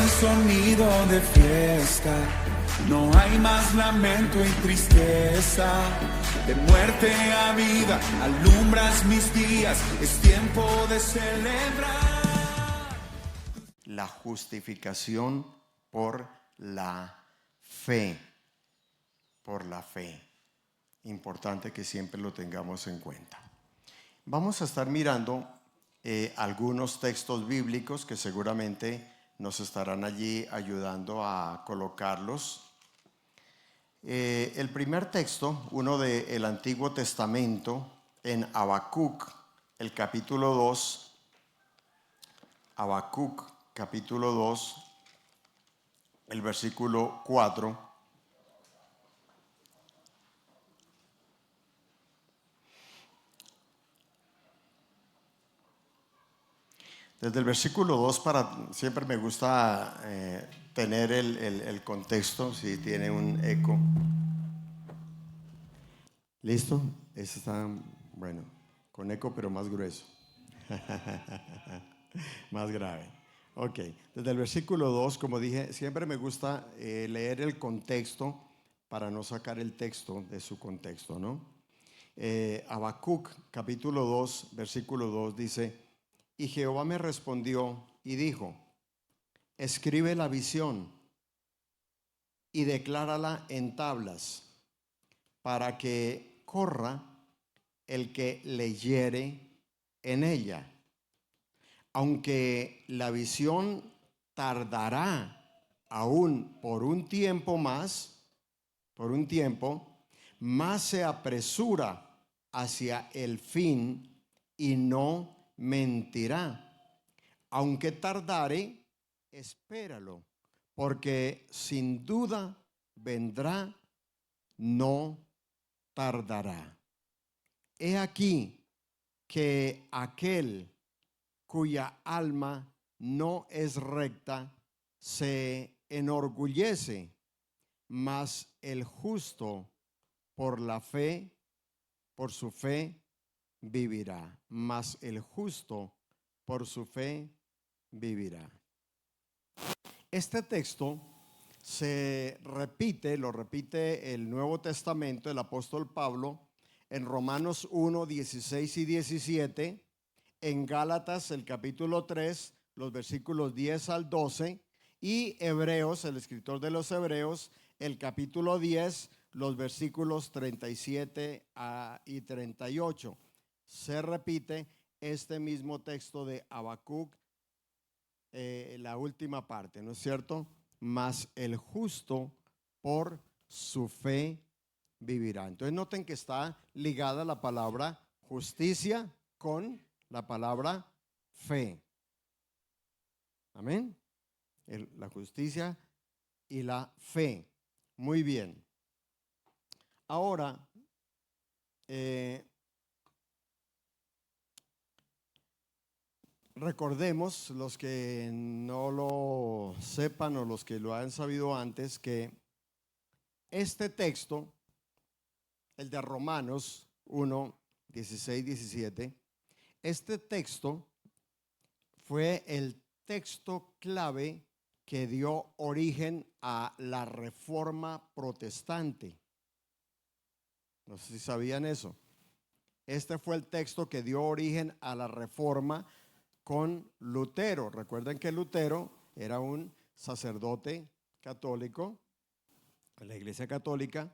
sonido de fiesta, no hay más lamento y tristeza. De muerte a vida, alumbras mis días, es tiempo de celebrar. La justificación por la fe. Por la fe. Importante que siempre lo tengamos en cuenta. Vamos a estar mirando algunos textos bíblicos que seguramente nos estarán allí ayudando a colocarlos. El primer texto, uno del Antiguo Testamento, en Habacuc, el capítulo 2. Habacuc, capítulo 2, el versículo 4. Desde el versículo 2 siempre me gusta tener el contexto, si tiene un eco. ¿Listo? Ese está, bueno, con eco pero más grueso. Más grave. Ok, desde el versículo 2, como dije, siempre me gusta leer el contexto para no sacar el texto de su contexto, ¿no? Habacuc, capítulo 2, versículo 2 dice: y Jehová me respondió y dijo: escribe la visión y declárala en tablas, para que corra el que leyere en ella. Aunque la visión tardará aún por un tiempo más, más se apresura hacia el fin y no mentirá. Aunque tardare, espéralo, porque sin duda vendrá, no tardará. He aquí que aquel cuya alma no es recta se enorgullece, mas el justo por la fe, por su fe, vivirá. Mas el justo por su fe vivirá. Este texto lo repite el Nuevo Testamento, el apóstol Pablo, en Romanos 1, 16 y 17, en Gálatas el capítulo 3, los versículos 10 al 12, y Hebreos, el escritor de los Hebreos, el capítulo 10, los versículos 37 y 38. Se repite este mismo texto de Habacuc, la última parte, ¿no es cierto? Mas el justo por su fe vivirá. Entonces noten que está ligada la palabra justicia con la palabra fe. Amén. La justicia y la fe. Muy bien. Ahora, recordemos, los que no lo sepan o los que lo han sabido antes, que este texto, el de Romanos 1, 16, 17, este texto fue el texto clave que dio origen a la Reforma Protestante. No sé si sabían eso. Este fue el texto que dio origen a la Reforma con Lutero. Recuerden que Lutero era un sacerdote católico en la Iglesia Católica,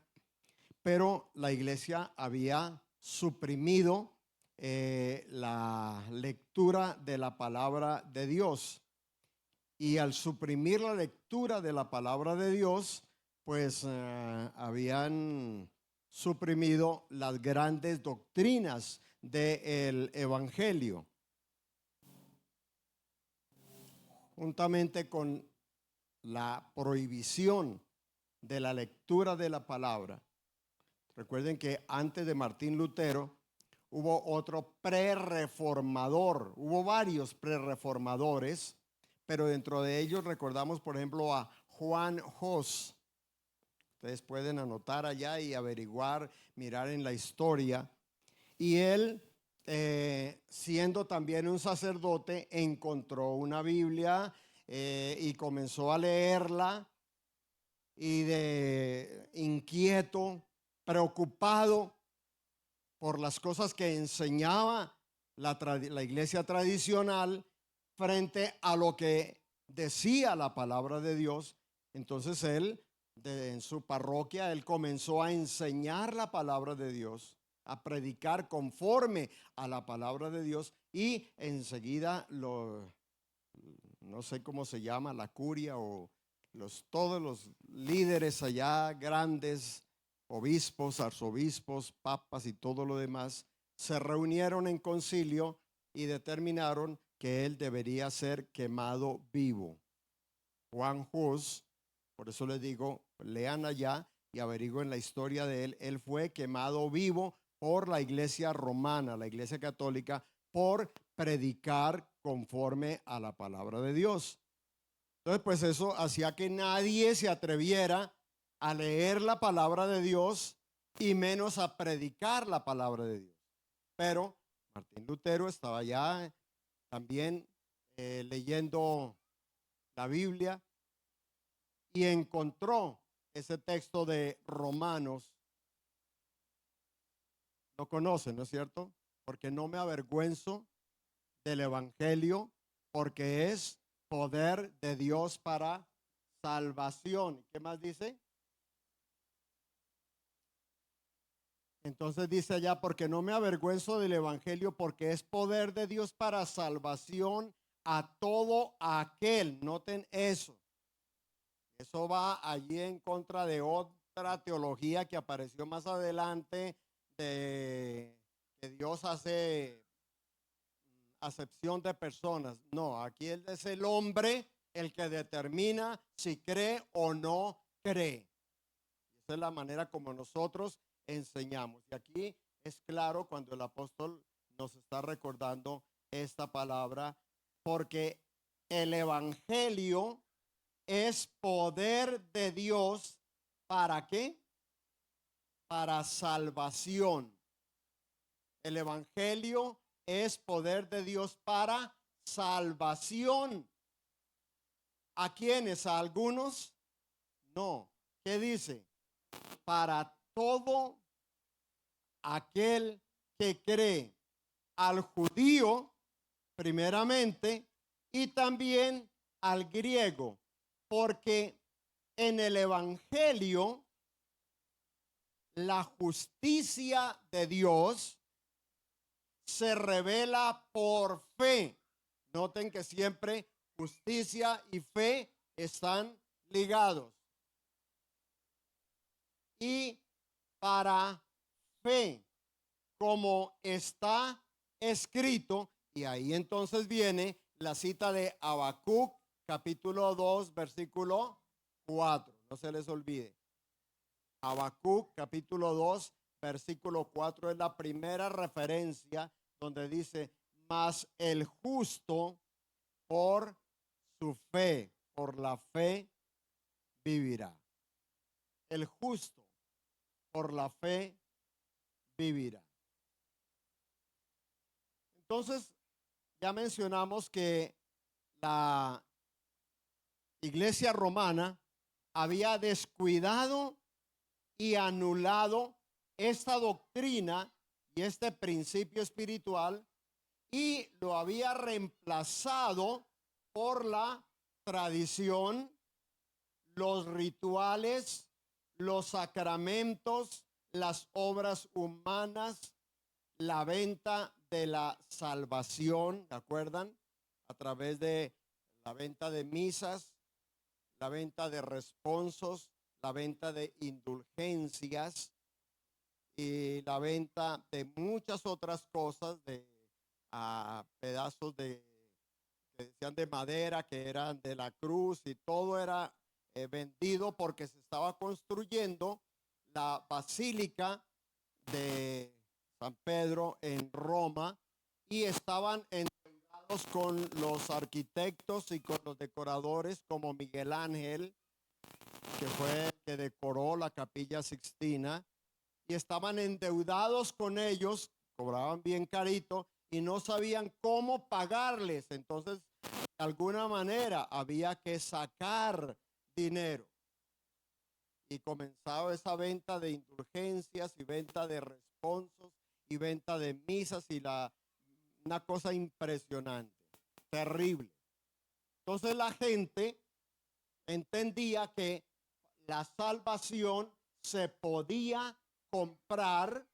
pero la Iglesia había suprimido la lectura de la palabra de Dios. Y al suprimir la lectura de la palabra de Dios, pues habían suprimido las grandes doctrinas del Evangelio. Juntamente con la prohibición de la lectura de la palabra. Recuerden que antes de Martín Lutero hubo otro prerreformador, hubo varios prerreformadores, pero dentro de ellos recordamos, por ejemplo, a Juan Hus. Ustedes pueden anotar allá y averiguar, mirar en la historia. Y él, siendo también un sacerdote, encontró una Biblia y comenzó a leerla y de inquieto, preocupado por las cosas que enseñaba la iglesia tradicional frente a lo que decía la palabra de Dios. Entonces él, en su parroquia, él comenzó a enseñar la palabra de Dios, a predicar conforme a la palabra de Dios, y enseguida no sé cómo se llama, la curia o todos los líderes allá, grandes, obispos, arzobispos, papas y todo lo demás, se reunieron en concilio y determinaron que él debería ser quemado vivo. Juan Hus, por eso les digo, lean allá y averigüen la historia de él. Él fue quemado vivo por la iglesia romana, la iglesia católica, por predicar conforme a la palabra de Dios. Entonces, pues eso hacía que nadie se atreviera a leer la palabra de Dios y menos a predicar la palabra de Dios. Pero Martín Lutero estaba ya también leyendo la Biblia y encontró ese texto de Romanos. Lo conocen, ¿no es cierto? Porque no me avergüenzo del evangelio, porque es poder de Dios para salvación. ¿Qué más dice? Entonces dice allá, porque no me avergüenzo del evangelio, porque es poder de Dios para salvación a todo aquel. Noten eso. Eso va allí en contra de otra teología que apareció más adelante, de que Dios hace acepción de personas. No, aquí es el hombre el que determina si cree o no cree. Esa es la manera como nosotros enseñamos. Y aquí es claro cuando el apóstol nos está recordando esta palabra, porque el evangelio es poder de Dios. ¿Para qué? Para salvación. El evangelio es poder de Dios para salvación. ¿A quiénes? ¿A algunos? No. ¿Qué dice? Para todo aquel que cree, al judío primeramente y también al griego, porque en el evangelio la justicia de Dios se revela por fe. Noten que siempre justicia y fe están ligados. Y para fe, como está escrito, y ahí entonces viene la cita de Habacuc, capítulo 2, versículo 4. No se les olvide. Habacuc, capítulo 2, versículo 4 es la primera referencia donde dice, mas el justo por su fe, por la fe vivirá. El justo por la fe vivirá. Entonces, ya mencionamos que la iglesia romana había descuidado y anulado esta doctrina y este principio espiritual y lo había reemplazado por la tradición, los rituales, los sacramentos, las obras humanas, la venta de la salvación, ¿de acuerdan? A través de la venta de misas, la venta de responsos, la venta de indulgencias y la venta de muchas otras cosas, de pedazos que decían de madera, que eran de la cruz, y todo era vendido porque se estaba construyendo la basílica de San Pedro en Roma y estaban endeudados con los arquitectos y con los decoradores como Miguel Ángel, que fue el que decoró la Capilla Sixtina, y estaban endeudados con ellos, cobraban bien carito y no sabían cómo pagarles. Entonces De alguna manera había que sacar dinero. Y comenzaba esa venta de indulgencias y venta de responsos y venta de misas y una cosa impresionante, terrible. Entonces la gente entendía que la salvación se podía comprar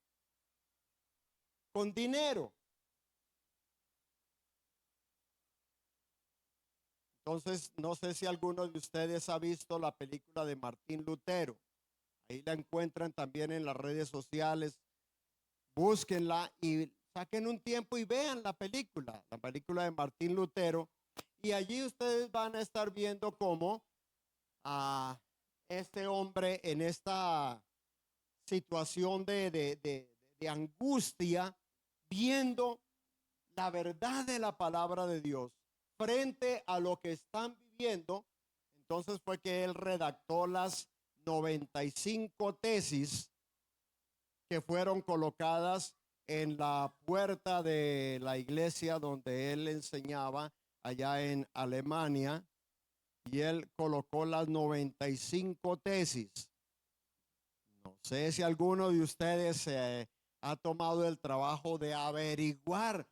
con dinero. Entonces, no sé si alguno de ustedes ha visto la película de Martín Lutero. Ahí la encuentran también en las redes sociales. Búsquenla y saquen un tiempo y vean la película de Martín Lutero. Y allí ustedes van a estar viendo cómo a este hombre en esta situación de angustia, viendo la verdad de la palabra de Dios frente a lo que están viviendo. Entonces fue que él redactó las 95 tesis que fueron colocadas en la puerta de la iglesia donde él enseñaba allá en Alemania, y él colocó las 95 tesis. No sé si alguno de ustedes ha tomado el trabajo de averiguar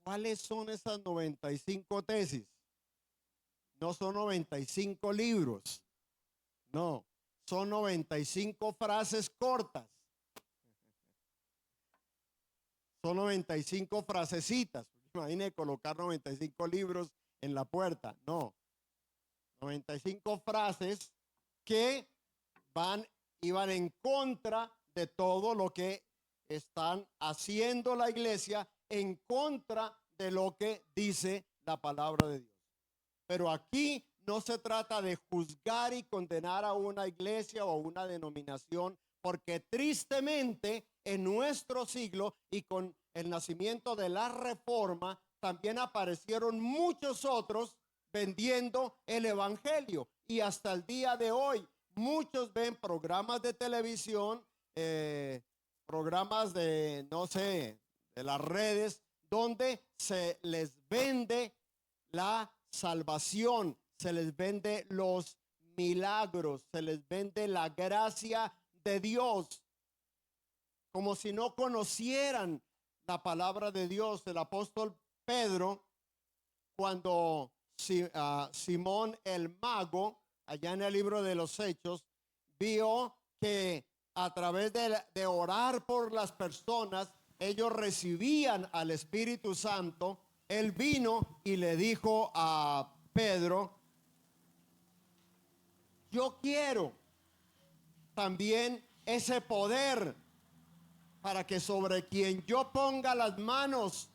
cuáles son esas 95 tesis. No son 95 libros, no, son 95 frases cortas. Son 95 frasecitas. Imagine colocar 95 libros en la puerta. No, 95 frases que iban en contra de todo lo que están haciendo la iglesia, en contra de lo que dice la palabra de Dios. Pero aquí no se trata de juzgar y condenar a una iglesia o una denominación, porque tristemente en nuestro siglo y con el nacimiento de la Reforma también aparecieron muchos otros vendiendo el evangelio, y hasta el día de hoy muchos ven programas de televisión, programas de, no sé, de las redes, donde se les vende la salvación, se les vende los milagros, se les vende la gracia de Dios, como si no conocieran la palabra de Dios. El apóstol Pedro, cuando Simón el mago, allá en el libro de los Hechos, vio que a través de orar por las personas, ellos recibían al Espíritu Santo. Él vino y le dijo a Pedro: yo quiero también ese poder para que sobre quien yo ponga las manos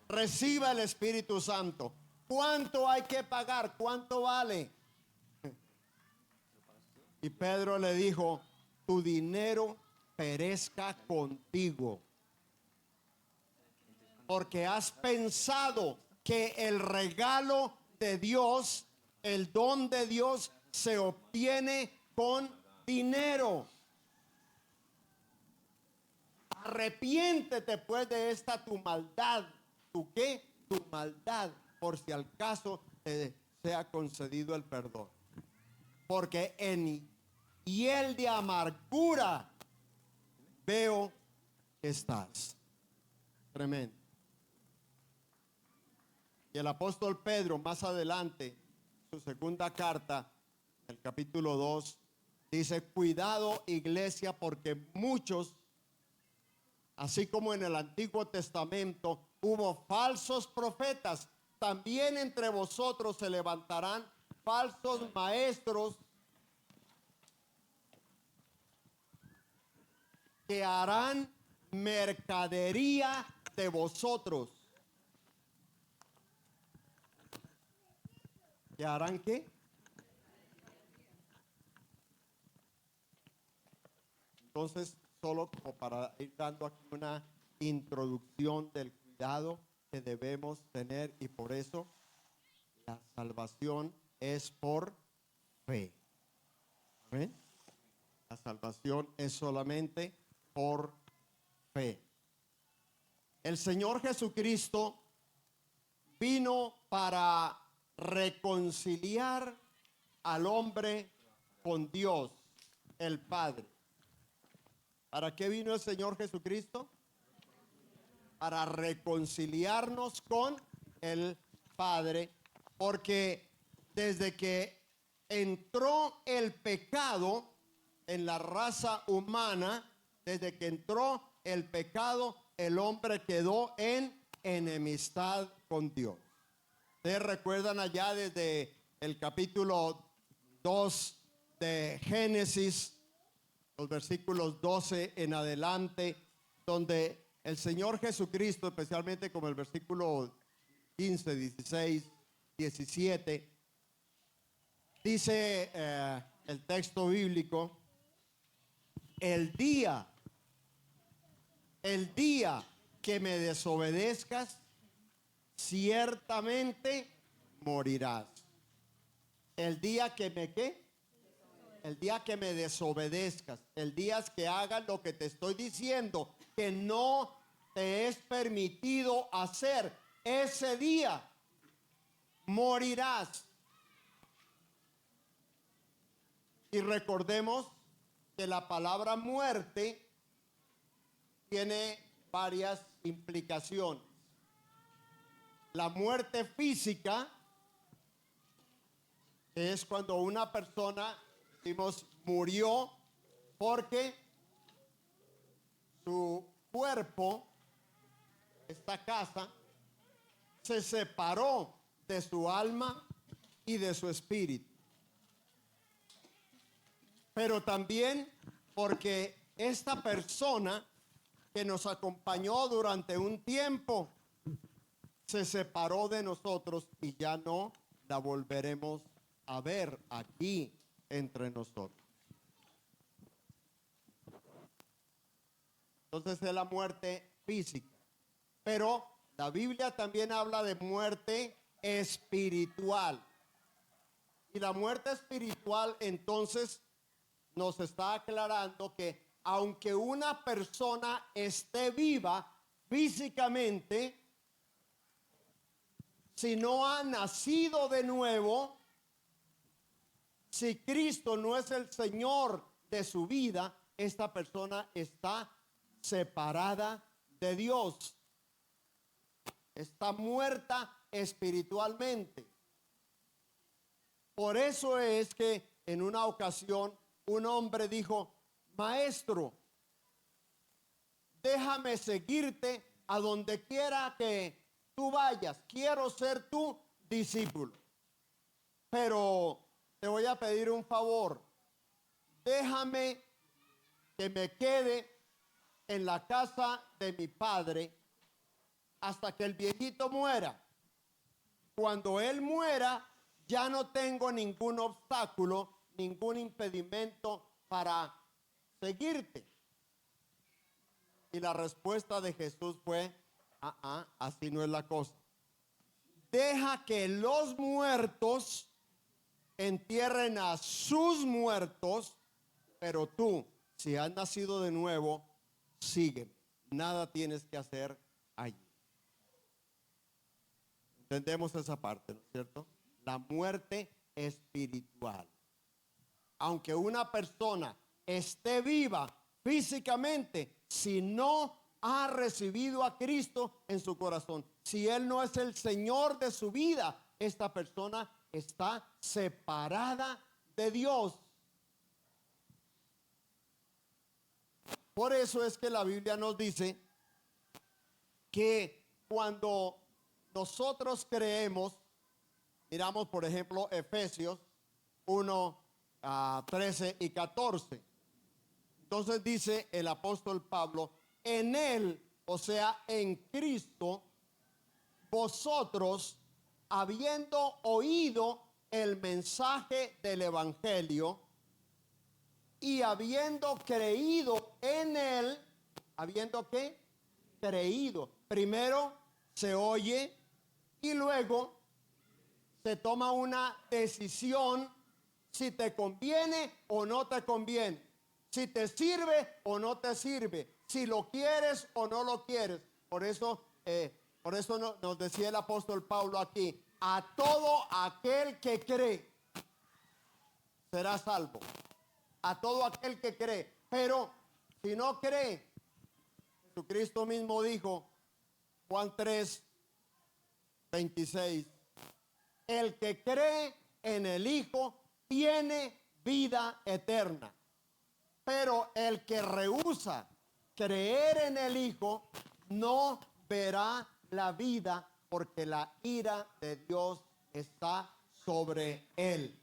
reciba el Espíritu Santo. ¿Cuánto hay que pagar? ¿Cuánto vale? Y Pedro le dijo: tu dinero perezca contigo, porque has pensado que el regalo de Dios, el don de Dios, se obtiene con dinero. Arrepiéntete pues de esta tu maldad. ¿Tu qué? Tu maldad, por si al caso te sea concedido el perdón. Porque en hiel de amargura veo que estás. Tremendo. Y el apóstol Pedro, más adelante, su segunda carta, el capítulo 2, dice: cuidado, iglesia, porque muchos, así como en el Antiguo Testamento hubo falsos profetas, también entre vosotros se levantarán falsos maestros que harán mercadería de vosotros. ¿Que harán qué? Entonces, solo como para ir dando aquí una introducción del cuidado que debemos tener, y por eso la salvación es por fe. ¿Amén? La salvación es solamente por fe. El Señor Jesucristo vino para reconciliar al hombre con Dios, el Padre. ¿Para qué vino el Señor Jesucristo? Para reconciliarnos con el Padre, porque desde que entró el pecado en la raza humana, desde que entró el pecado, el hombre quedó en enemistad con Dios. Ustedes recuerdan allá desde el capítulo 2 de Génesis, los versículos 12 en adelante, donde el Señor Jesucristo, especialmente como el versículo 15, 16, 17, dice el texto bíblico: el día que me desobedezcas, ciertamente morirás. El día que me ¿qué? El día que me desobedezcas, el día que hagas lo que te estoy diciendo, que no te es permitido hacer, ese día morirás. Y recordemos que la palabra muerte tiene varias implicaciones. La muerte física es cuando una persona, decimos, murió porque su cuerpo, esta casa, se separó de su alma y de su espíritu. Pero también porque esta persona que nos acompañó durante un tiempo se separó de nosotros y ya no la volveremos a ver aquí entre nosotros. Entonces es la muerte física. Pero la Biblia también habla de muerte espiritual. Y la muerte espiritual entonces nos está aclarando que aunque una persona esté viva físicamente, si no ha nacido de nuevo, si Cristo no es el Señor de su vida, esta persona está separada de Dios. Está muerta espiritualmente. Por eso es que en una ocasión un hombre dijo: maestro, déjame seguirte a donde quiera que tú vayas. Quiero ser tu discípulo. Pero te voy a pedir un favor. Déjame que me quede en la casa de mi padre hasta que el viejito muera. Cuando él muera, ya no tengo ningún obstáculo, ningún impedimento para seguirte. Y la respuesta de Jesús fue: así no es la cosa. Deja que los muertos entierren a sus muertos, pero tú, si has nacido de nuevo, sígueme. Nada tienes que hacer allí. Entendemos esa parte, ¿no es cierto? La muerte espiritual. Aunque una persona esté viva físicamente, si no ha recibido a Cristo en su corazón, si Él no es el Señor de su vida, esta persona está separada de Dios. Por eso es que la Biblia nos dice que cuando nosotros creemos, miramos por ejemplo Efesios 1, 13 y 14. Entonces dice el apóstol Pablo: en Él, o sea, en Cristo, vosotros, habiendo oído el mensaje del Evangelio y habiendo creído en Él, habiendo ¿qué? Creído. Primero se oye y luego se toma una decisión si te conviene o no te conviene, si te sirve o no te sirve, si lo quieres o no lo quieres. Por eso Por eso nos decía el apóstol Pablo aquí, a todo aquel que cree será salvo. A todo aquel que cree. Pero si no cree, Jesucristo mismo dijo, Juan 3, 26, el que cree en el Hijo tiene vida eterna. Pero el que rehúsa creer en el Hijo no verá la vida, porque la ira de Dios está sobre él.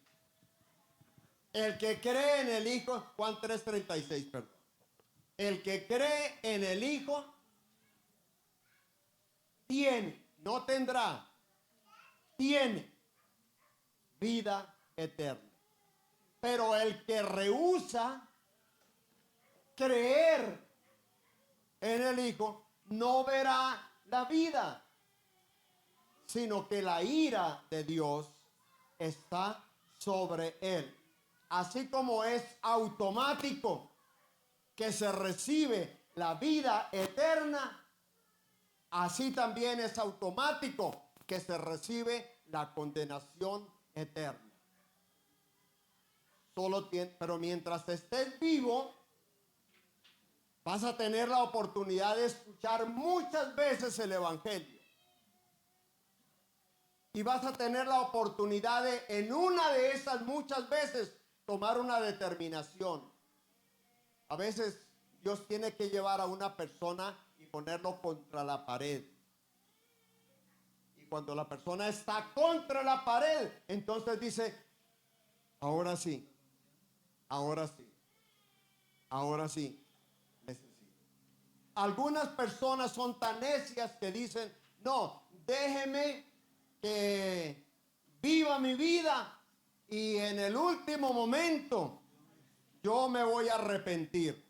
El que cree en el Hijo, Juan 3:36, perdón. El que cree en el Hijo tiene, no tendrá, tiene vida eterna. Pero el que rehúsa creer en el Hijo no verá la vida, sino que la ira de Dios está sobre él. Así como es automático que se recibe la vida eterna, así también es automático que se recibe la condenación eterna. Pero mientras estés vivo, vas a tener la oportunidad de escuchar muchas veces el Evangelio. Y vas a tener la oportunidad de, en una de esas muchas veces, tomar una determinación. A veces Dios tiene que llevar a una persona y ponerlo contra la pared. Y cuando la persona está contra la pared, entonces dice, ahora sí, ahora sí, ahora sí. Algunas personas son tan necias que dicen, no, déjeme que viva mi vida y en el último momento yo me voy a arrepentir.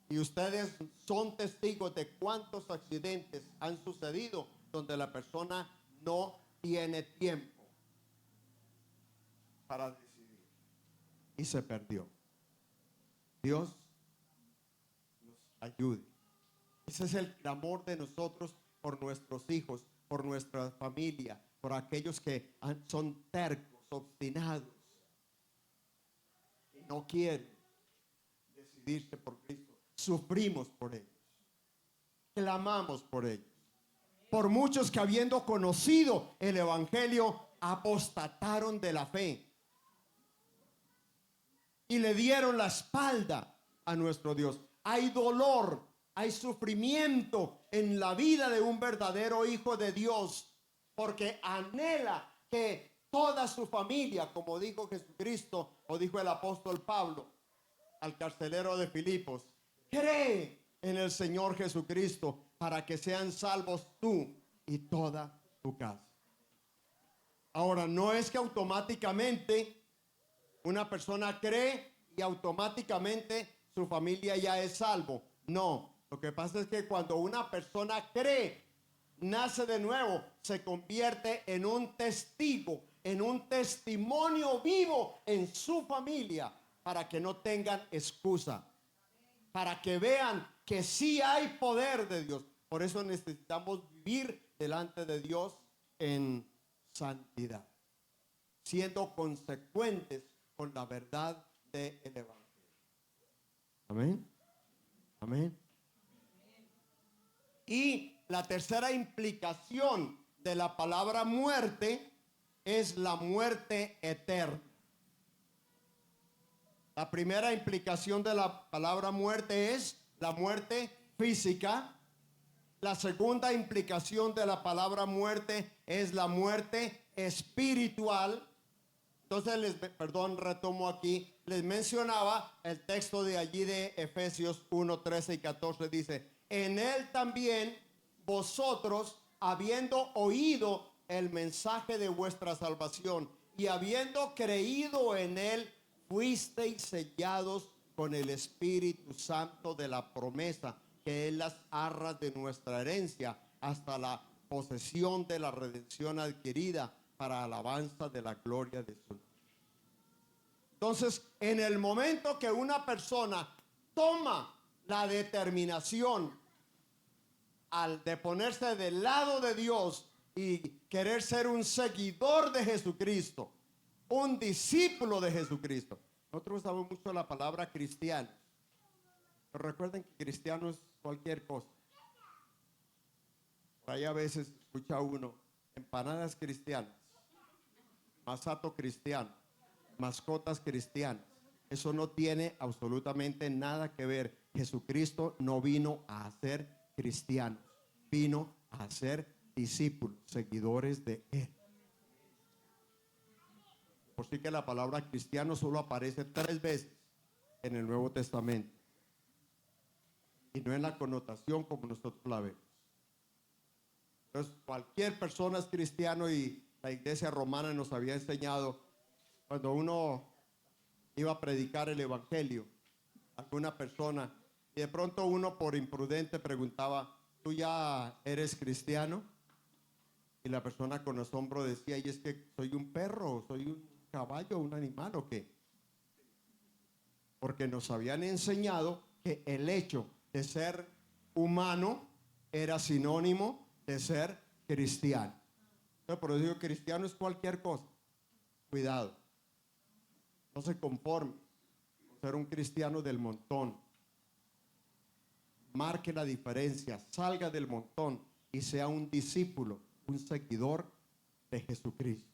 Y ustedes son testigos de cuántos accidentes han sucedido donde la persona no tiene tiempo para decidir y se perdió. Dios ayude. Ese es el clamor de nosotros por nuestros hijos, por nuestra familia, por aquellos que son tercos, obstinados y no quieren decidirse por Cristo. Sufrimos por ellos, clamamos por ellos, por muchos que habiendo conocido el Evangelio apostataron de la fe y le dieron la espalda a nuestro Dios. Hay dolor, hay sufrimiento en la vida de un verdadero hijo de Dios, porque anhela que toda su familia, como dijo Jesucristo o dijo el apóstol Pablo al carcelero de Filipos, cree en el Señor Jesucristo para que sean salvos tú y toda tu casa. Ahora, no es que automáticamente una persona cree y automáticamente su familia ya es salvo. No, lo que pasa es que cuando una persona cree, nace de nuevo, se convierte en un testigo, en un testimonio vivo en su familia, para que no tengan excusa, para que vean que sí hay poder de Dios. Por eso necesitamos vivir delante de Dios en santidad, siendo consecuentes con la verdad del Evangelio. Amén. Amén. Y la tercera implicación de la palabra muerte es la muerte eterna. La primera implicación de la palabra muerte es la muerte física. La segunda implicación de la palabra muerte es la muerte espiritual. Entonces, retomo aquí. Les mencionaba el texto de allí de Efesios 1, 13 y 14. Dice, en él también vosotros, habiendo oído el mensaje de vuestra salvación y habiendo creído en él, fuisteis sellados con el Espíritu Santo de la promesa, que es las arras de nuestra herencia, hasta la posesión de la redención adquirida para alabanza de la gloria de su nombre. Entonces, en el momento que una persona toma la determinación de ponerse del lado de Dios y querer ser un seguidor de Jesucristo, un discípulo de Jesucristo. Nosotros usamos mucho la palabra cristiano. Pero recuerden que cristiano es cualquier cosa. Por ahí a veces escucha uno empanadas cristianas, masato cristiano, mascotas cristianas. Eso no tiene absolutamente nada que ver. Jesucristo no vino a ser cristiano, vino a ser discípulos, seguidores de Él. Por sí que la palabra cristiano solo aparece 3 veces en el Nuevo Testamento. Y no en la connotación como nosotros la vemos. Entonces, cualquier persona es cristiano, y la iglesia romana nos había enseñado, cuando uno iba a predicar el evangelio a alguna persona, y de pronto uno por imprudente preguntaba: ¿tú ya eres cristiano? Y la persona con asombro decía: ¿y es que soy un perro, soy un caballo, un animal o qué? Porque nos habían enseñado que el hecho de ser humano era sinónimo de ser cristiano. Entonces, por eso digo, cristiano es cualquier cosa. Cuidado, no se conforme con ser un cristiano del montón. Marque la diferencia, salga del montón y sea un discípulo, un seguidor de Jesucristo.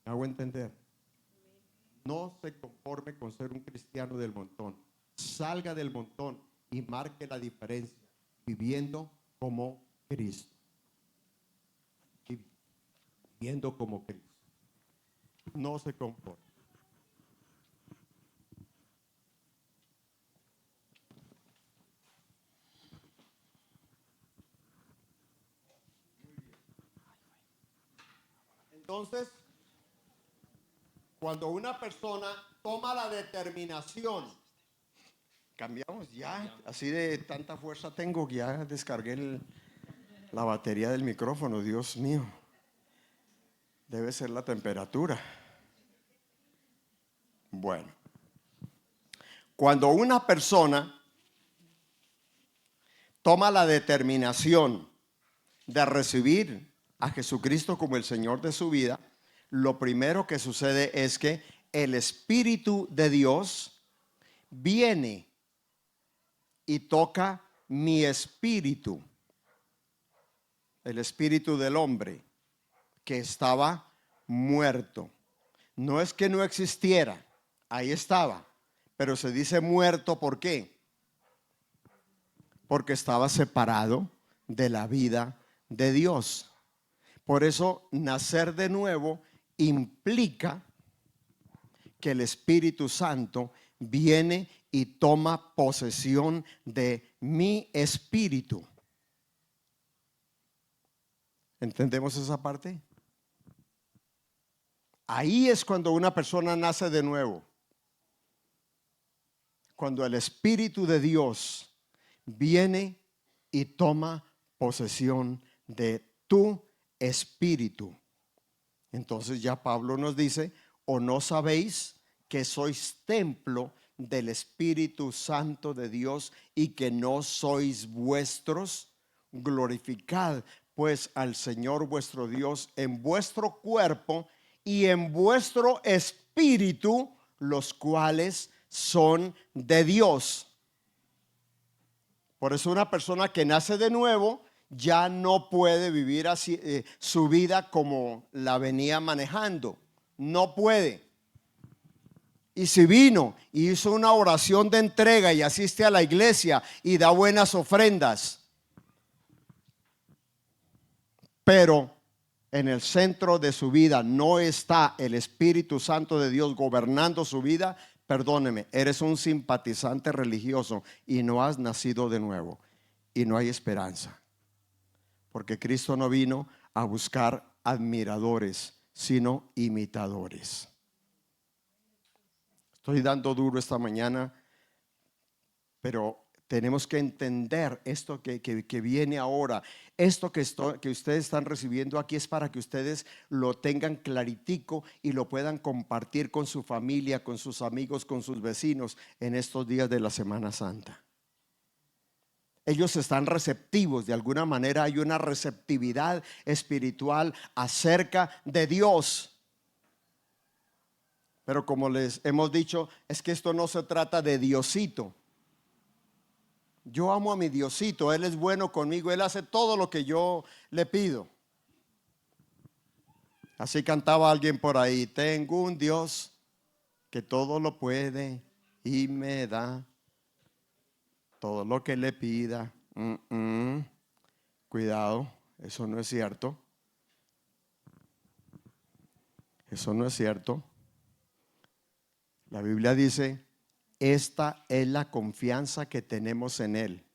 ¿Me hago entender? No se conforme con ser un cristiano del montón. Salga del montón y marque la diferencia, viviendo como Cristo. Viviendo como Cristo. No se conforme. Entonces, cuando una persona toma la determinación, cambiamos ya, así de tanta fuerza tengo, ya descargué la batería del micrófono, Dios mío, debe ser la temperatura. Bueno, cuando una persona toma la determinación de recibir a Jesucristo como el Señor de su vida, lo primero que sucede es que el Espíritu de Dios viene y toca mi espíritu, el espíritu del hombre que estaba muerto. No es que no existiera, ahí estaba, pero se dice muerto, ¿por qué? Porque estaba separado de la vida de Dios. Por eso nacer de nuevo implica que el Espíritu Santo viene y toma posesión de mi espíritu. ¿Entendemos esa parte? Ahí es cuando una persona nace de nuevo. Cuando el Espíritu de Dios viene y toma posesión de tu espíritu. Entonces ya Pablo nos dice: ¿o no sabéis que sois templo del Espíritu Santo de Dios y que no sois vuestros? Glorificad pues al Señor vuestro Dios en vuestro cuerpo y en vuestro espíritu, los cuales son de Dios. Por eso una persona que nace de nuevo ya no puede vivir así, su vida como la venía manejando. No puede. Y si vino y hizo una oración de entrega y asiste a la iglesia y da buenas ofrendas, pero en el centro de su vida no está el Espíritu Santo de Dios gobernando su vida, perdóneme, eres un simpatizante religioso y no has nacido de nuevo y no hay esperanza. Porque Cristo no vino a buscar admiradores, sino imitadores. Estoy dando duro esta mañana, pero tenemos que entender esto que viene ahora. Esto que ustedes están recibiendo aquí es para que ustedes lo tengan claritico y lo puedan compartir con su familia, con sus amigos, con sus vecinos en estos días de la Semana Santa. ellos están receptivos. De alguna manera hay una receptividad espiritual acerca de Dios. Pero como les hemos dicho, es que esto no se trata de Diosito. Yo amo a mi Diosito, Él es bueno conmigo, Él hace todo lo que yo le pido. Así cantaba alguien por ahí: tengo un Dios que todo lo puede y me da todo lo que le pida. Cuidado, eso no es cierto. Eso no es cierto. La Biblia dice: esta es la confianza que tenemos en Él,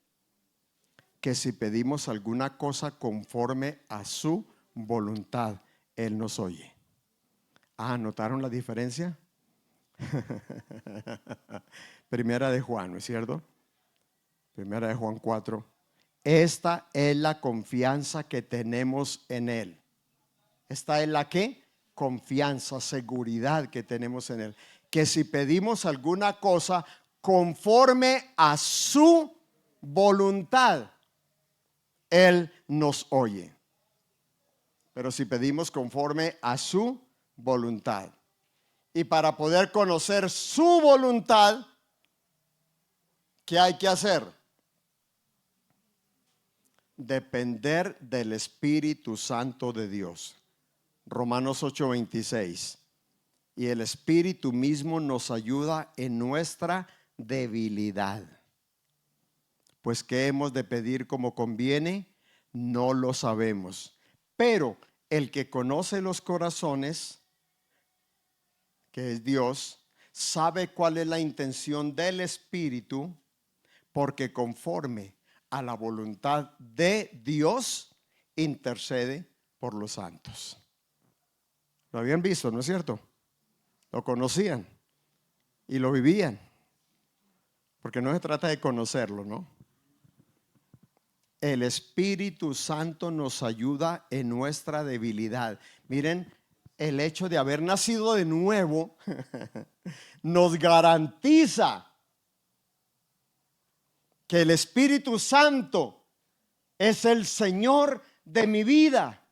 que si pedimos alguna cosa conforme a su voluntad, Él nos oye. ¿Notaron la diferencia? Primera de Juan, ¿no es cierto? Primera de Juan 4. Esta es la confianza que tenemos en Él. ¿Esta es la qué? Confianza, seguridad que tenemos en Él. Que si pedimos alguna cosa conforme a su voluntad, Él nos oye. Pero si pedimos conforme a su voluntad. Y para poder conocer su voluntad, ¿qué hay que hacer? Depender del Espíritu Santo de Dios. Romanos 8:26. Y el Espíritu mismo nos ayuda en nuestra debilidad. Pues ¿qué hemos de pedir como conviene? No lo sabemos. Pero el que conoce los corazones, que es Dios, sabe cuál es la intención del Espíritu, porque conforme a la voluntad de Dios intercede por los santos. Lo habían visto, ¿no es cierto? Lo conocían y lo vivían. Porque no se trata de conocerlo, ¿no? El Espíritu Santo nos ayuda en nuestra debilidad. Miren, el hecho de haber nacido de nuevo nos garantiza que el Espíritu Santo es el Señor de mi vida.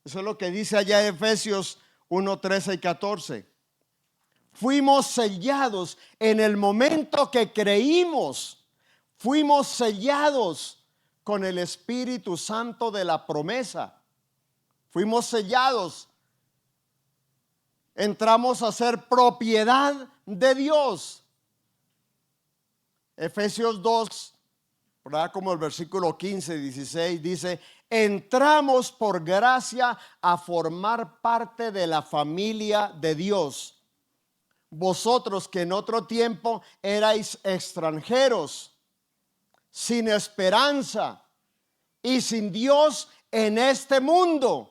Eso es lo que dice allá Efesios 1, 13 y 14. Fuimos sellados en el momento que creímos. Fuimos sellados con el Espíritu Santo de la promesa. Fuimos sellados. Entramos a ser propiedad de Dios. Efesios 2, ¿verdad? Como el versículo 15 y 16 dice: entramos por gracia a formar parte de la familia de Dios. Vosotros que en otro tiempo erais extranjeros, sin esperanza y sin Dios en este mundo.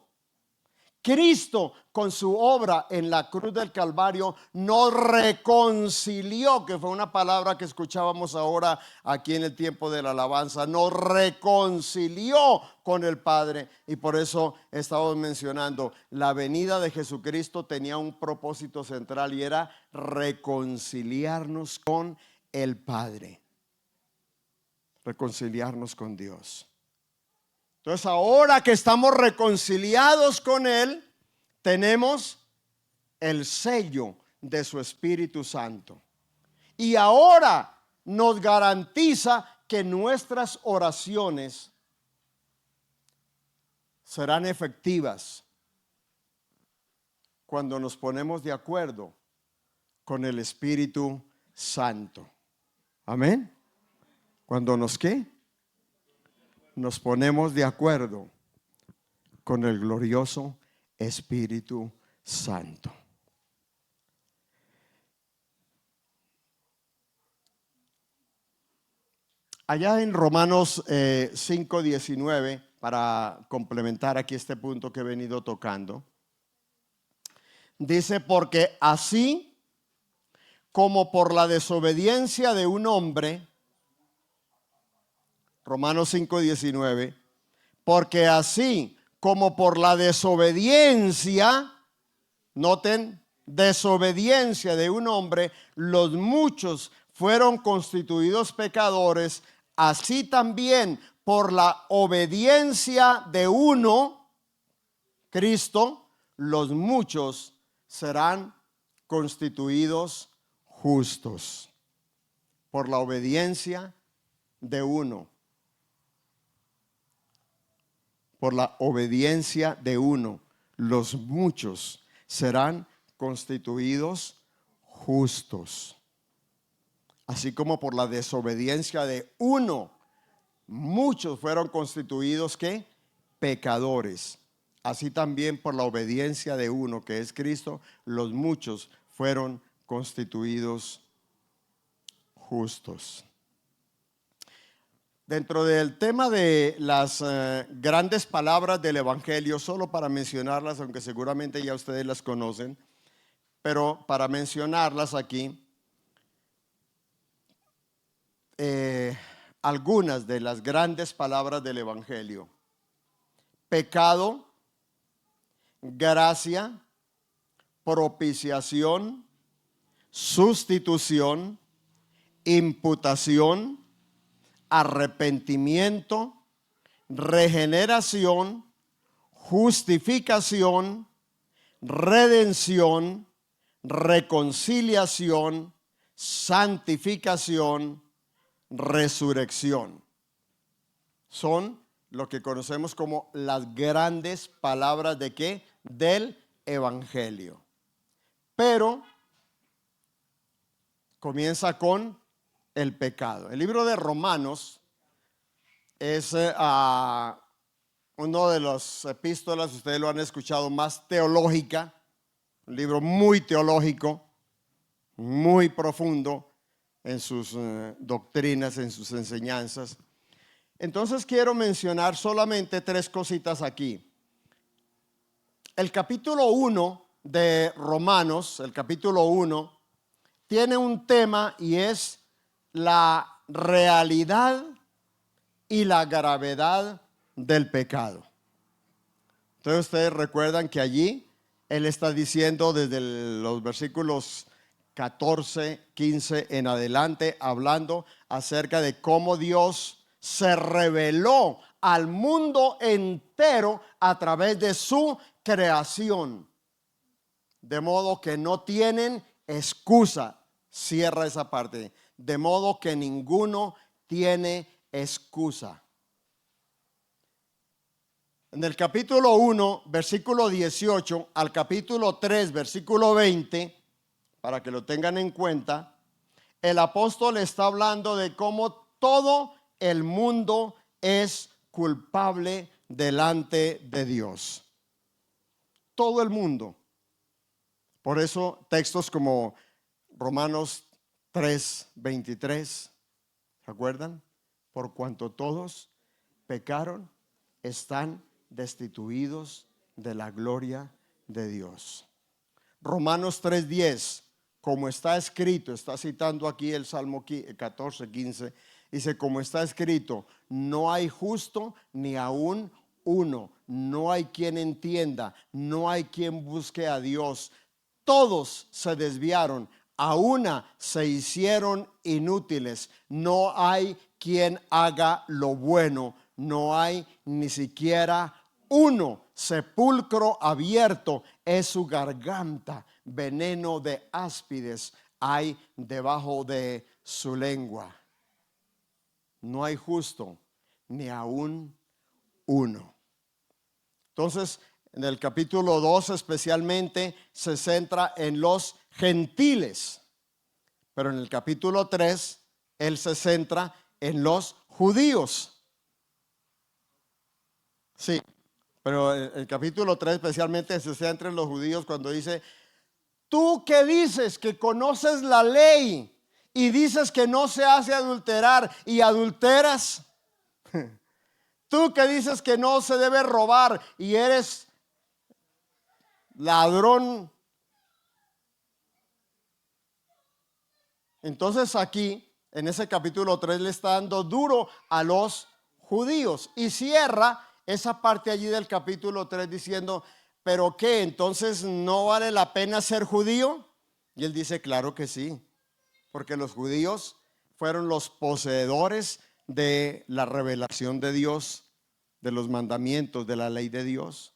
Cristo, con su obra en la cruz del Calvario, nos reconcilió, que fue una palabra que escuchábamos ahora aquí en el tiempo de la alabanza. Nos reconcilió con el Padre, y por eso estamos mencionando, la venida de Jesucristo tenía un propósito central, y era reconciliarnos con el Padre, reconciliarnos con Dios. Entonces, ahora que estamos reconciliados con Él, tenemos el sello de su Espíritu Santo. Y ahora nos garantiza que nuestras oraciones serán efectivas cuando nos ponemos de acuerdo con el Espíritu Santo. Amén. Cuando nos ¿qué? Nos ponemos de acuerdo con el glorioso Espíritu Santo. Allá en Romanos 5:19, para complementar aquí este punto que he venido tocando, dice: porque así como por la desobediencia de un hombre, Romanos 5:19, porque así como por la desobediencia, noten, desobediencia de un hombre, los muchos fueron constituidos pecadores, así también por la obediencia de uno, Cristo, los muchos serán constituidos justos. Por la obediencia de uno. Por la obediencia de uno, los muchos serán constituidos justos. Así como por la desobediencia de uno, muchos fueron constituidos ¿qué? Pecadores. Así también por la obediencia de uno, que es Cristo, los muchos fueron constituidos justos. Dentro del tema de las grandes palabras del Evangelio, solo para mencionarlas, aunque seguramente ya ustedes las conocen, pero para mencionarlas aquí, algunas de las grandes palabras del Evangelio: pecado, gracia, propiciación, sustitución, imputación, arrepentimiento, regeneración, justificación, redención, reconciliación, santificación, resurrección. Son lo que conocemos como las grandes palabras de ¿qué? Del Evangelio. Pero comienza con el pecado. El libro de Romanos es uno de los epístolas, ustedes lo han escuchado, más teológica, un libro muy teológico, muy profundo en sus doctrinas, en sus enseñanzas. Entonces quiero mencionar solamente 3 cositas aquí. El capítulo 1 de Romanos, el capítulo 1, tiene un tema y es la realidad y la gravedad del pecado. Entonces ustedes recuerdan que allí él está diciendo desde los versículos 14, 15 en adelante, hablando acerca de cómo Dios se reveló al mundo entero a través de su creación, de modo que no tienen excusa. Cierra esa parte. De modo que ninguno tiene excusa. En el capítulo 1, versículo 18, al capítulo 3, versículo 20, para que lo tengan en cuenta, el apóstol está hablando de cómo todo el mundo es culpable delante de Dios. Todo el mundo. Por eso textos como Romanos 3:23, ¿se acuerdan? Por cuanto todos pecaron, están destituidos de la gloria de Dios. Romanos 3:10, como está escrito, está citando aquí el Salmo 14:15, dice, como está escrito, no hay justo ni aún uno, no hay quien entienda, no hay quien busque a Dios. Todos se desviaron, a una se hicieron inútiles. No hay quien haga lo bueno, no hay ni siquiera uno. Sepulcro abierto es su garganta, veneno de áspides hay debajo de su lengua. No hay justo, ni aún uno. Entonces, en el capítulo 2 especialmente se centra en los gentiles, pero en el capítulo 3 él se centra en los judíos. Sí, pero el capítulo 3 especialmente se centra en los judíos cuando dice, tú que dices que conoces la ley y dices que no se hace adulterar y adulteras, tú que dices que no se debe robar y eres ladrón. Entonces aquí en ese capítulo 3 le está dando duro a los judíos y cierra esa parte allí del capítulo 3 diciendo, ¿pero qué? ¿Entonces no vale la pena ser judío? Y él dice, claro que sí, porque los judíos fueron los poseedores de la revelación de Dios, de los mandamientos, de la ley de Dios.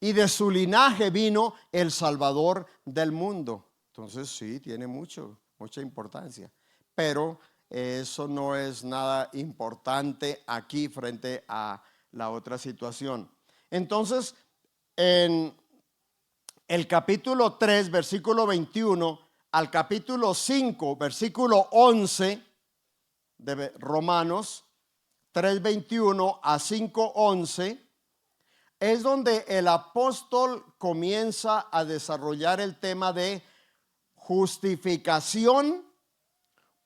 Y de su linaje vino el Salvador del mundo. Entonces sí, tiene mucha importancia. Pero eso no es nada importante aquí frente a la otra situación. Entonces, en el capítulo 3, versículo 21, al capítulo 5, versículo 11 de Romanos, 3:21 a 5:11, es donde el apóstol comienza a desarrollar el tema de justificación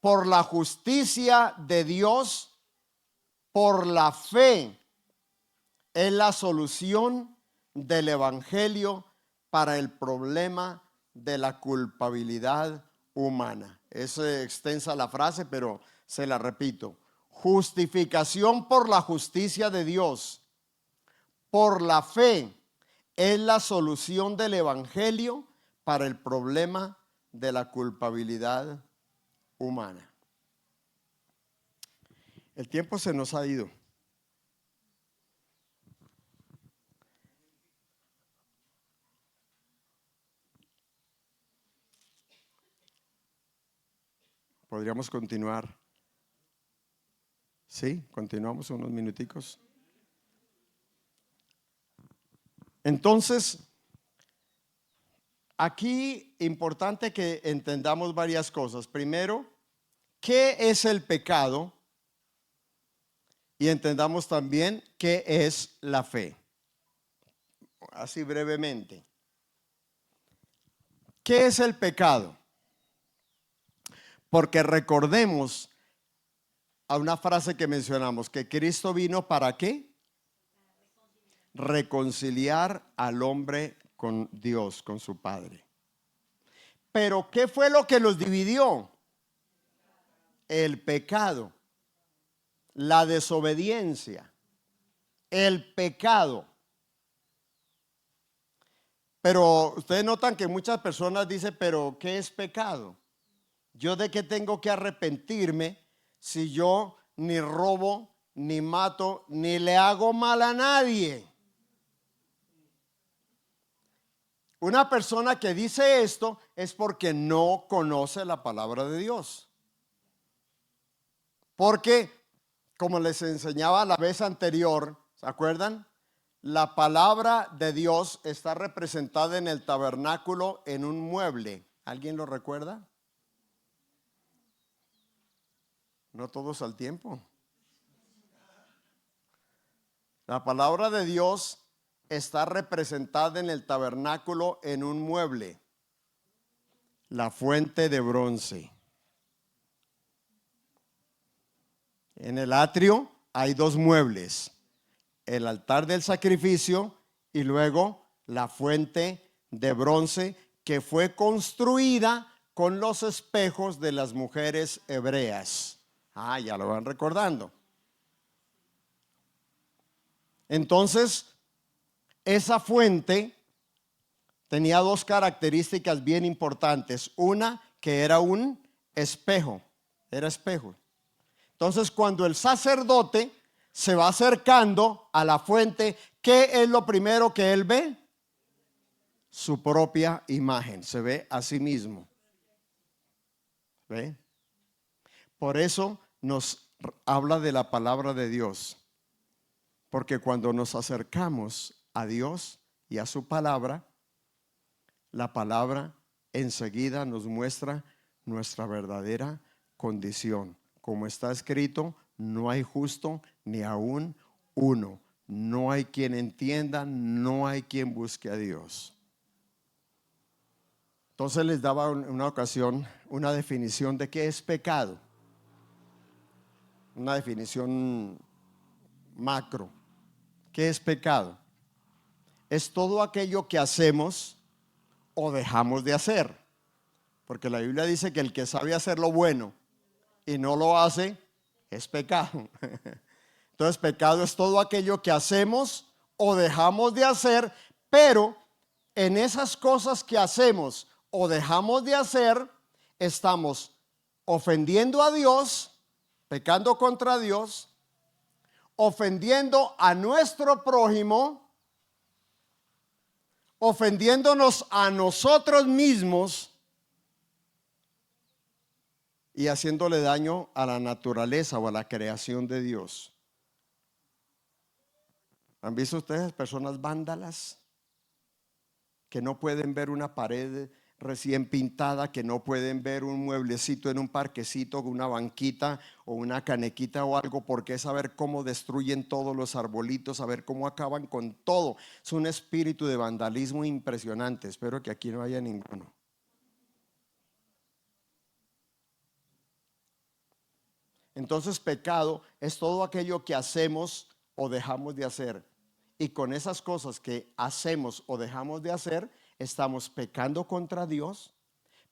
por la justicia de Dios, por la fe. Es la solución del evangelio para el problema de la culpabilidad humana. Es extensa la frase, pero se la repito. Justificación por la justicia de Dios, por la fe, es la solución del evangelio para el problema de la culpabilidad humana. El tiempo se nos ha ido. ¿Podríamos continuar? Sí, continuamos unos minuticos. Entonces, aquí importante que entendamos varias cosas. Primero, ¿qué es el pecado? Y entendamos también qué es la fe. Así brevemente. ¿Qué es el pecado? Porque recordemos a una frase que mencionamos, que Cristo vino ¿para qué? Reconciliar al hombre con Dios, con su Padre. Pero ¿qué fue lo que los dividió? El pecado, la desobediencia, el pecado. Pero ustedes notan que muchas personas dicen, pero ¿qué es pecado? ¿Yo de qué tengo que arrepentirme si yo ni robo, ni mato, ni le hago mal a nadie? Una persona que dice esto es porque no conoce la palabra de Dios. Porque, como les enseñaba la vez anterior, ¿se acuerdan? La palabra de Dios está representada en el tabernáculo en un mueble. ¿Alguien lo recuerda? No todos al tiempo. La palabra de Dios está representada en el tabernáculo en un mueble, la fuente de bronce. En el atrio hay dos muebles, el altar del sacrificio y luego la fuente de bronce que fue construida con los espejos de las mujeres hebreas. Ya lo van recordando. Entonces, esa fuente tenía dos características bien importantes. Una, que era un espejo, era espejo. Entonces, cuando el sacerdote se va acercando a la fuente, ¿qué es lo primero que él ve? Su propia imagen, se ve a sí mismo. ¿Ve? Por eso nos habla de la palabra de Dios. Porque cuando nos acercamos a Dios y a su palabra, la palabra enseguida nos muestra nuestra verdadera condición. Como está escrito, no hay justo ni aún uno. No hay quien entienda, no hay quien busque a Dios. Entonces les daba en una ocasión una definición de qué es pecado. Una definición macro. ¿Qué es pecado? Es todo aquello que hacemos o dejamos de hacer. Porque la Biblia dice que el que sabe hacer lo bueno y no lo hace, es pecado. Entonces, pecado es todo aquello que hacemos o dejamos de hacer, pero en esas cosas que hacemos o dejamos de hacer, estamos ofendiendo a Dios pecando contra Dios, ofendiendo a nuestro prójimo, ofendiéndonos a nosotros mismos y haciéndole daño a la naturaleza o a la creación de Dios. ¿Han visto ustedes personas vándalas que no pueden ver una pared recién pintada, que no pueden ver un mueblecito en un parquecito, una banquita o una canequita o algo, porque es saber cómo destruyen todos los arbolitos, saber cómo acaban con todo? Es un espíritu de vandalismo impresionante. Espero que aquí no haya ninguno. Entonces, pecado es todo aquello que hacemos o dejamos de hacer. Y con esas cosas que hacemos o dejamos de hacer, estamos pecando contra Dios,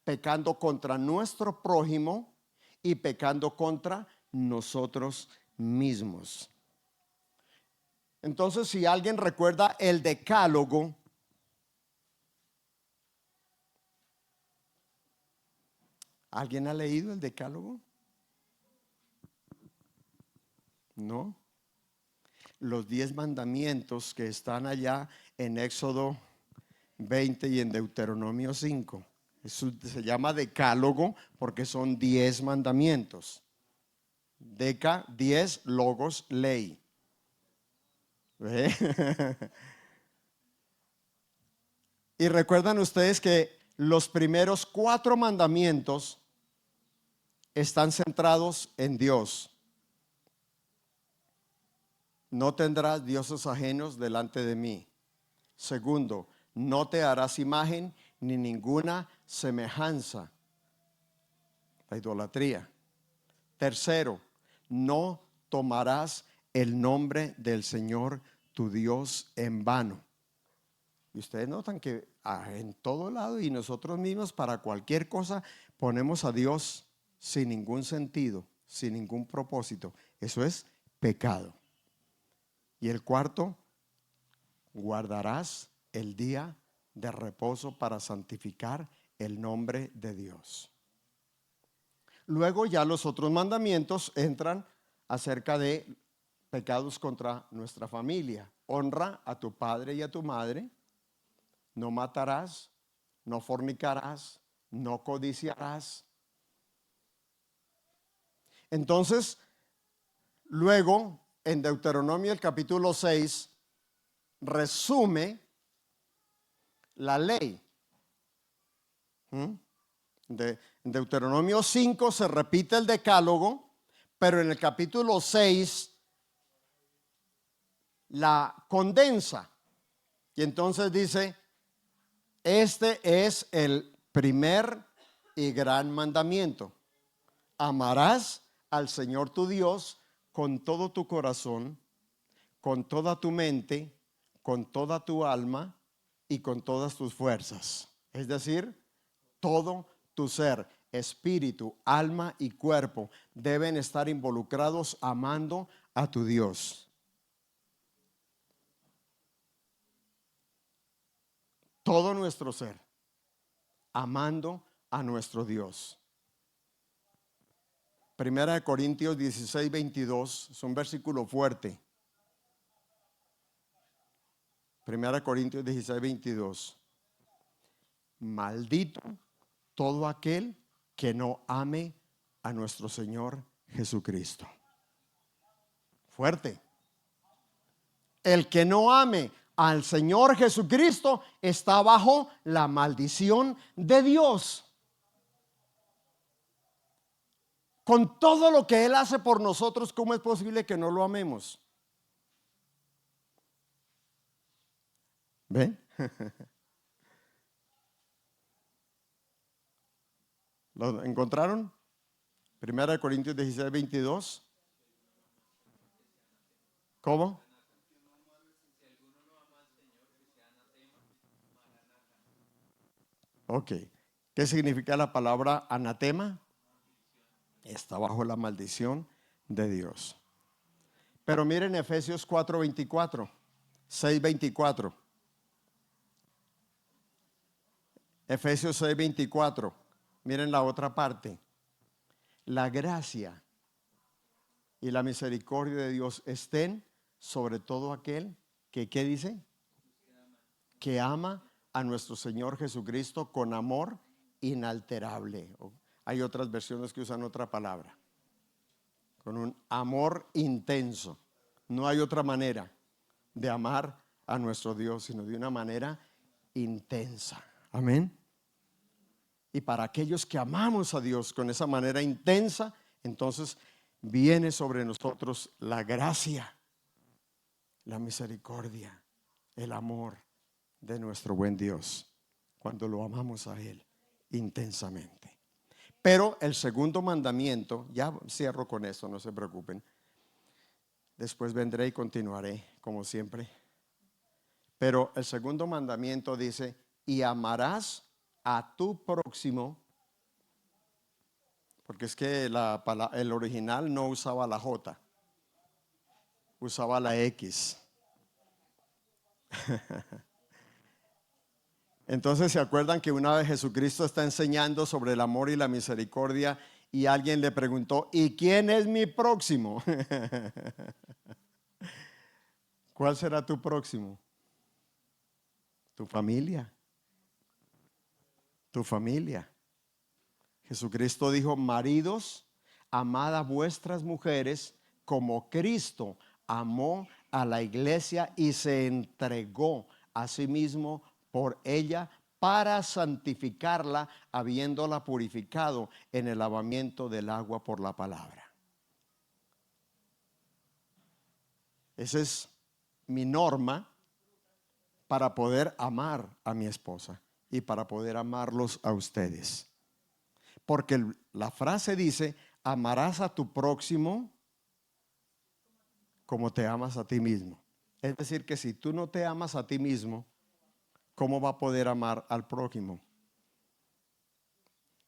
pecando contra nuestro prójimo y pecando contra nosotros mismos. Entonces, si alguien recuerda el decálogo, ¿alguien ha leído el decálogo? ¿No? Los 10 mandamientos que están allá en Éxodo 20 y en Deuteronomio 5. Eso se llama decálogo porque son 10 mandamientos. Deca, 10, logos, ley. ¿Ve? Y recuerdan ustedes que los primeros 4 mandamientos están centrados en Dios. No tendrás dioses ajenos delante de mí. Segundo, no te harás imagen ni ninguna semejanza. La idolatría. Tercero, no tomarás el nombre del Señor tu Dios en vano. Y ustedes notan que en todo lado y nosotros mismos para cualquier cosa ponemos a Dios sin ningún sentido, sin ningún propósito. Eso es pecado. Y el cuarto, guardarás el día de reposo para santificar el nombre de Dios. Luego ya los otros mandamientos entran acerca de pecados contra nuestra familia. Honra a tu padre y a tu madre. No matarás, no fornicarás, no codiciarás. Entonces, luego en Deuteronomio el capítulo 6 resume la ley. En Deuteronomio 5 se repite el decálogo, pero en el capítulo 6 la condensa. Y entonces dice, este es el primer y gran mandamiento. Amarás al Señor tu Dios con todo tu corazón, con toda tu mente, con toda tu alma y con todas tus fuerzas. Es decir, todo tu ser, espíritu, alma y cuerpo deben estar involucrados amando a tu Dios. Todo nuestro ser, amando a nuestro Dios. Primera de Corintios 16, 22, es un versículo fuerte. Primera de Corintios 16, 22. Maldito todo aquel que no ame a nuestro Señor Jesucristo. Fuerte. El que no ame al Señor Jesucristo está bajo la maldición de Dios. Con todo lo que Él hace por nosotros, ¿cómo es posible que no lo amemos? ¿Ven? ¿Lo encontraron? Primera de Corintios 16, 22. ¿Cómo? Ok. ¿Qué significa la palabra anatema? Está bajo la maldición de Dios. Pero miren Efesios 4:24, 6:24. Efesios 6:24. Miren la otra parte. La gracia y la misericordia de Dios estén sobre todo aquel que, ¿qué dice? Que ama a nuestro Señor Jesucristo con amor inalterable. Hay otras versiones que usan otra palabra. Con un amor intenso. No hay otra manera de amar a nuestro Dios, sino de una manera intensa. Amén. Y para aquellos que amamos a Dios con esa manera intensa, entonces viene sobre nosotros la gracia, la misericordia, el amor de nuestro buen Dios, cuando lo amamos a Él intensamente. Pero el segundo mandamiento, ya cierro con esto, no se preocupen. Después vendré y continuaré, como siempre. Pero el segundo mandamiento dice: y amarás a tu próximo. Porque es que el original no usaba la J, usaba la X. Entonces, ¿se acuerdan que una vez Jesucristo está enseñando sobre el amor y la misericordia y alguien le preguntó: ¿y quién es mi próximo? ¿Cuál será tu próximo? Tu familia. Tu familia. Jesucristo dijo: maridos, amad a vuestras mujeres como Cristo amó a la iglesia y se entregó a sí mismo por ella para santificarla, habiéndola purificado en el lavamiento del agua por la palabra. Esa es mi norma para poder amar a mi esposa y para poder amarlos a ustedes. Porque la frase dice: amarás a tu próximo como te amas a ti mismo. Es decir, que si tú no te amas a ti mismo, ¿cómo va a poder amar al prójimo?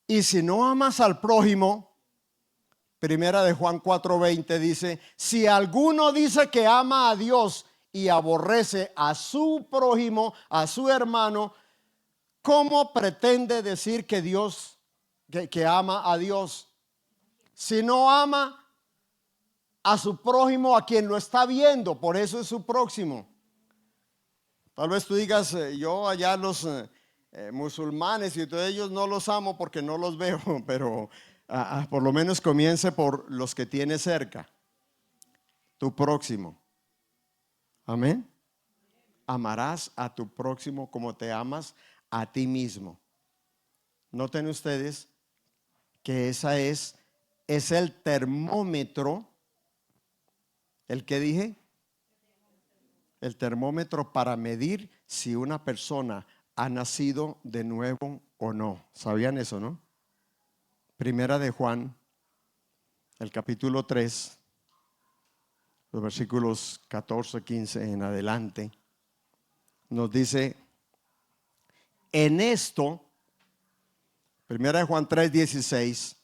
Y si no amas al prójimo, Primera de Juan 4:20 dice: si alguno dice que ama a Dios y aborrece a su prójimo, a su hermano, ¿cómo pretende decir que que ama a Dios? Si no ama a su prójimo, a quien lo está viendo, por eso es su próximo. Tal vez tú digas: yo allá los musulmanes y todos ellos no los amo porque no los veo, pero por lo menos comience por los que tienes cerca, tu próximo. Amén. Amarás a tu próximo como te amas a ti mismo. Noten ustedes que es el termómetro. ¿El qué dije? El termómetro para medir si una persona ha nacido de nuevo o no. ¿Sabían eso, no? Primera de Juan, el capítulo 3, los versículos 14, 15 en adelante, nos dice: en esto, Primera de Juan 3, 16.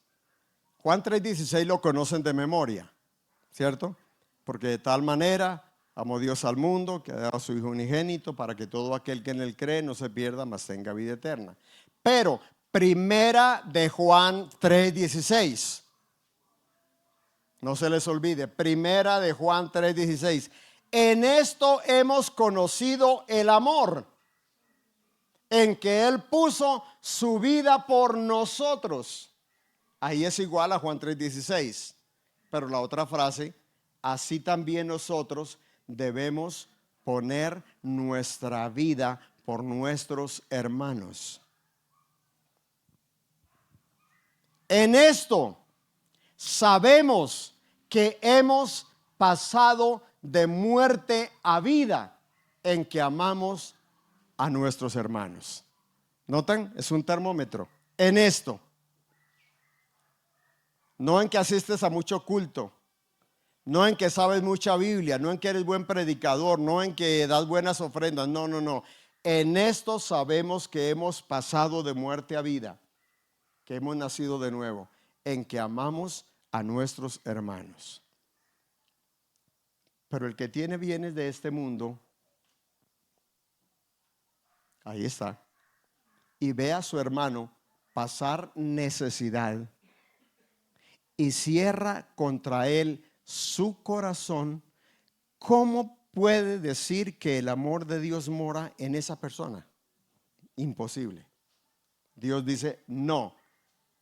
Juan 3, 16 lo conocen de memoria, ¿cierto? Porque de tal manera amó Dios al mundo que ha dado a su Hijo unigénito para que todo aquel que en él cree no se pierda, mas tenga vida eterna. Pero Primera de Juan 3:16, no se les olvide, Primera de Juan 3:16: en esto hemos conocido el amor, en que Él puso su vida por nosotros. Ahí es igual a Juan 3:16, pero la otra frase: así también nosotros debemos poner nuestra vida por nuestros hermanos. En esto sabemos que hemos pasado de muerte a vida, en que amamos a nuestros hermanos. ¿Notan? Es un termómetro. En esto. No en que asistes a mucho culto, no en que sabes mucha Biblia, no en que eres buen predicador, no en que das buenas ofrendas, no. En esto sabemos que hemos pasado de muerte a vida, que hemos nacido de nuevo, en que amamos a nuestros hermanos. Pero el que tiene bienes de este mundo, ahí está, y ve a su hermano pasar necesidad y cierra contra él su corazón, ¿cómo puede decir que el amor de Dios mora en esa persona? Imposible. Dios dice, no.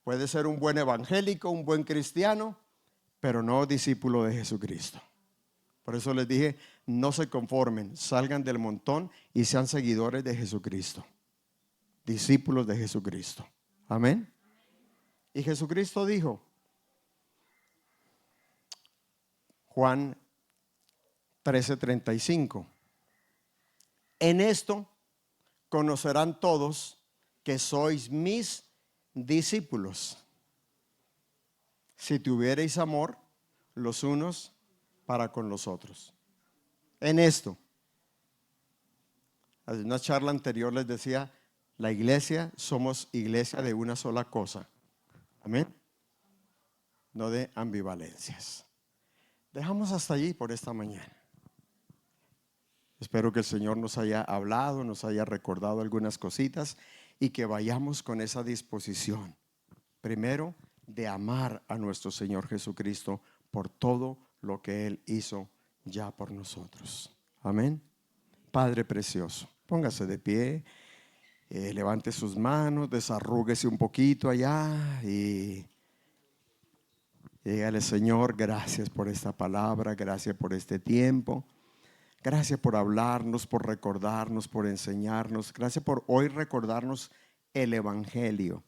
Puede ser un buen evangélico, un buen cristiano, pero no discípulo de Jesucristo. Por eso les dije, no se conformen, salgan del montón y sean seguidores de Jesucristo, discípulos de Jesucristo. Amén. Y Jesucristo dijo, Juan 13:35, en esto conocerán todos que sois mis discípulos, si tuviereis amor los unos para con los otros. En esto, en una charla anterior les decía, la iglesia, somos iglesia de una sola cosa. Amén. No de ambivalencias. Dejamos hasta allí por esta mañana. Espero que el Señor nos haya hablado, nos haya recordado algunas cositas y que vayamos con esa disposición. Primero, de amar a nuestro Señor Jesucristo por todo lo que Él hizo ya por nosotros. Amén. Padre precioso, póngase de pie, levante sus manos, desarrúguese un poquito allá y dígale, Señor, gracias por esta palabra, gracias por este tiempo. Gracias por hablarnos, por recordarnos, por enseñarnos. Gracias por hoy recordarnos el Evangelio.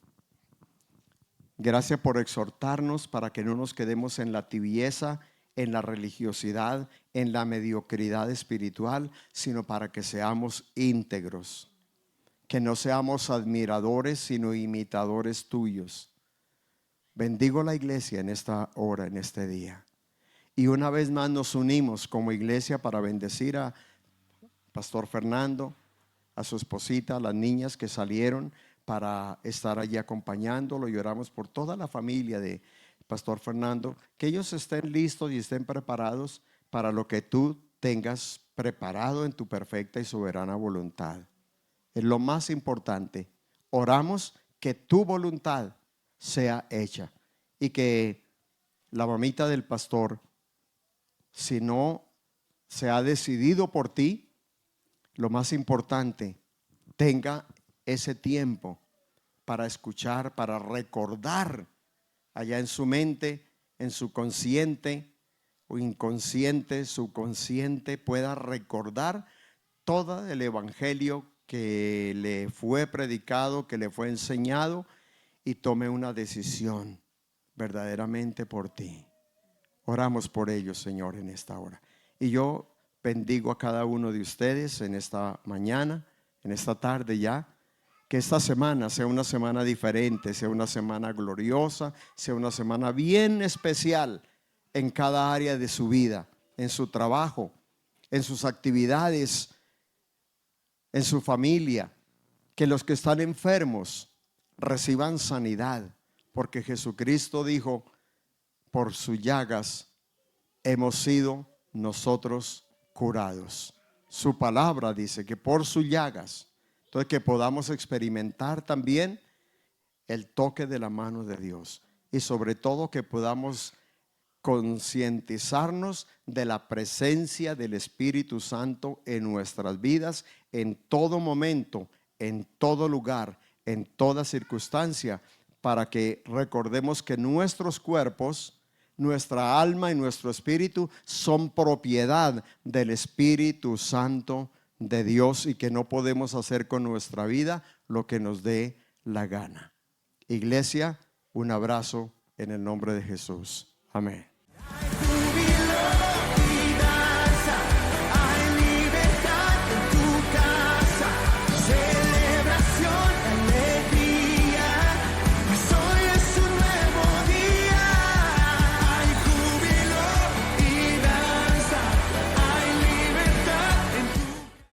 Gracias por exhortarnos para que no nos quedemos en la tibieza, en la religiosidad, en la mediocridad espiritual, sino para que seamos íntegros. Que no seamos admiradores, sino imitadores tuyos. Bendigo la iglesia en esta hora, en este día. Y una vez más nos unimos como iglesia para bendecir a Pastor Fernando, a su esposita, a las niñas que salieron para estar allí acompañándolo. Y oramos por toda la familia de Pastor Fernando, que ellos estén listos y estén preparados para lo que tú tengas preparado en tu perfecta y soberana voluntad. Es lo más importante. Oramos que tu voluntad sea hecha y que la mamita del pastor, si no se ha decidido por ti, lo más importante, tenga ese tiempo para escuchar, para recordar allá en su mente, en su consciente o inconsciente, subconsciente, pueda recordar todo el evangelio que le fue predicado, que le fue enseñado, y tome una decisión verdaderamente por ti. Oramos por ellos, Señor, en esta hora. Y yo bendigo a cada uno de ustedes en esta mañana, en esta tarde ya. Que esta semana sea una semana diferente, sea una semana gloriosa, sea una semana bien especial en cada área de su vida, en su trabajo, en sus actividades, en su familia. Que los que están enfermos reciban sanidad, porque Jesucristo dijo, por sus llagas hemos sido nosotros curados. Su palabra dice que por sus llagas, entonces que podamos experimentar también el toque de la mano de Dios y sobre todo que podamos concientizarnos de la presencia del Espíritu Santo en nuestras vidas en todo momento, en todo lugar, en toda circunstancia, para que recordemos que nuestros cuerpos, nuestra alma y nuestro espíritu son propiedad del Espíritu Santo de Dios y que no podemos hacer con nuestra vida lo que nos dé la gana. Iglesia, un abrazo en el nombre de Jesús. Amén.